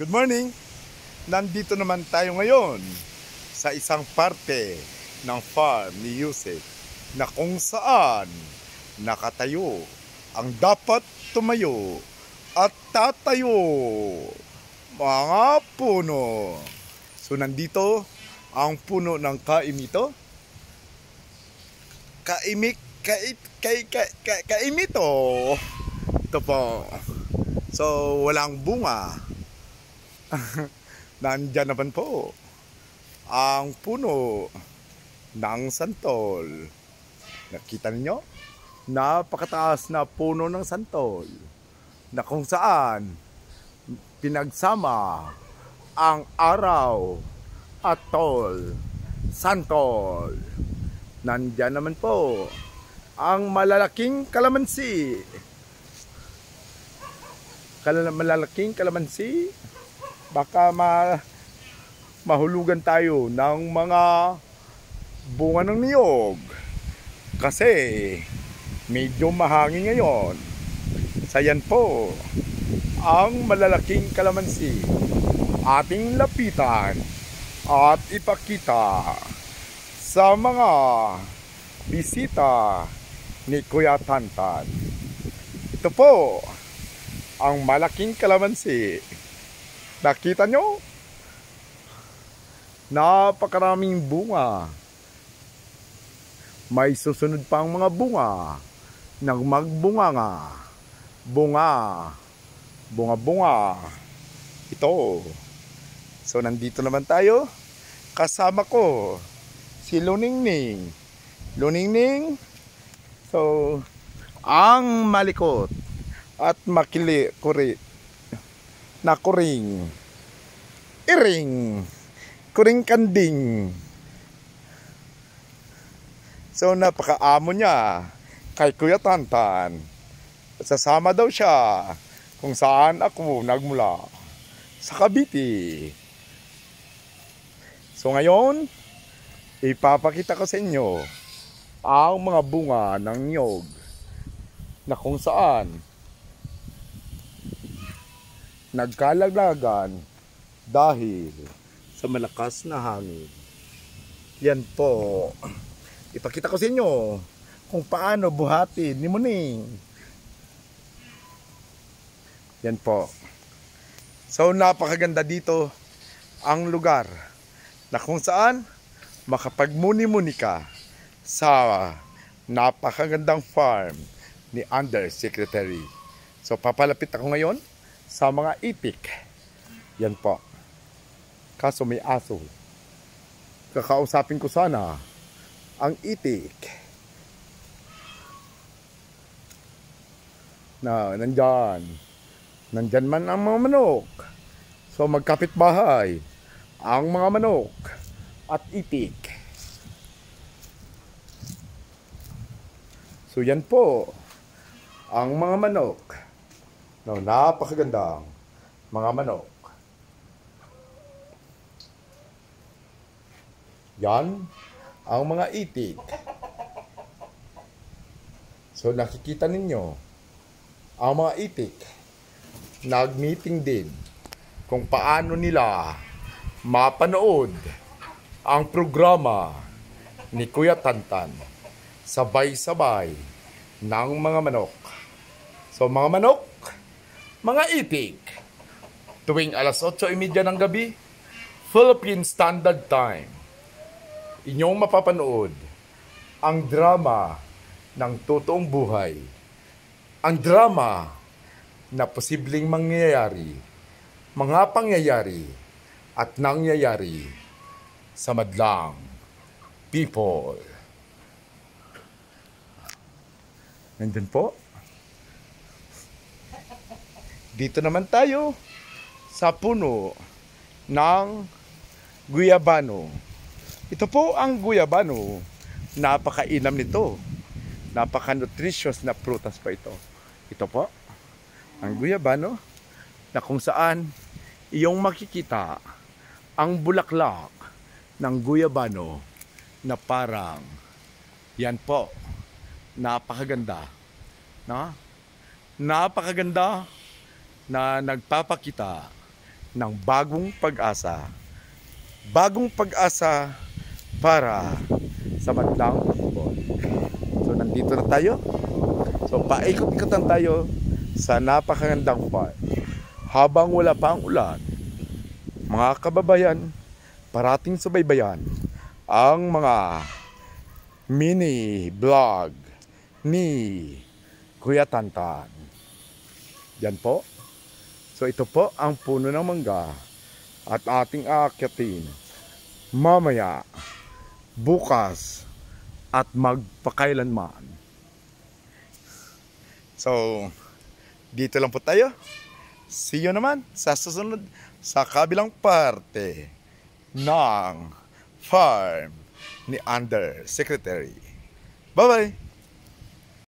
Good morning! Nandito naman tayo ngayon sa isang parte ng farm ni Yusef na kung saan nakatayo ang dapat tumayo at tatayo mga puno. So nandito ang puno ng kaimito. Kaimito. Ito po. So walang bunga. Nandyan naman po ang puno ng santol. Nakita ninyo? Napakataas na puno ng santol na kung saan pinagsama ang araw at tol, santol. Nandyan naman po ang malalaking kalamansi. Malalaking kalamansi. Baka mahulugan tayo ng mga bunga ng niyog kasi medyo mahangin ngayon. Sayan po ang malalaking kalamansi ating lapitan at ipakita sa mga bisita ni Kuya Tantan. Ito po ang malaking kalamansi. Nakita nyo? Napakaraming bunga. May susunod pang mga bunga na magbunganga. Bunga. Ito. So nandito naman tayo. Kasama ko si Luningning. So ang malikot at makili-kuri na kuring kanding. So napakaamo niya kay Kuya Tantan. Sasama daw siya kung saan ako nagmula, sa Cavite. So ngayon ipapakita ko sa inyo ang mga bunga ng niyog na kung saan nagkalaglagan dahil sa malakas na hangin. Yan po. Ipakita ko sa inyo kung paano buhatin ni Muning. Yan po. So napakaganda dito ang lugar na kung saan makapagmuni-muni ka sa napakagandang farm ni Undersecretary. So papalapit ako ngayon sa mga itik. Yan po. Kaso may aso. Kakausapin ko sana ang itik na nandyan man ang mga manok. So magkapit bahay ang mga manok at itik. So yan po ang mga manok. No, napakagandang mga manok. Yan ang mga itik. So nakikita ninyo ang mga itik nag-meeting din kung paano nila mapanood ang programa ni Kuya Tantan sabay-sabay ng mga manok. So mga manok, mga itik, tuwing alas 8:30 ng gabi, Philippine Standard Time, inyong mapapanood ang drama ng totoong buhay. Ang drama na posibleng mangyayari, mga pangyayari at nangyayari sa madlang people. Nandun po. Dito naman tayo sa puno ng guyabano. Ito po ang guyabano. Napakainam nito. Napaka-nutritious na prutas pa ito. Ito po ang guyabano na kung saan iyong makikita ang bulaklak ng guyabano na parang yan po. Napakaganda. No? Napakaganda na nagpapakita ng bagong pag-asa. Bagong pag-asa para sa madlang football. So nandito na tayo. So paikot-ikotan tayo sa napakagandang farm. Habang wala pa ang ulan, mga kababayan, parating subaybayan ang mga mini vlog ni Kuya Tantan. Yan po. So ito po ang puno ng mangga at ating aakyatin mamaya, bukas at magpakailanman. So dito lang po tayo. See you naman sa susunod sa kabilang parte ng farm ni Under Secretary. Bye-bye!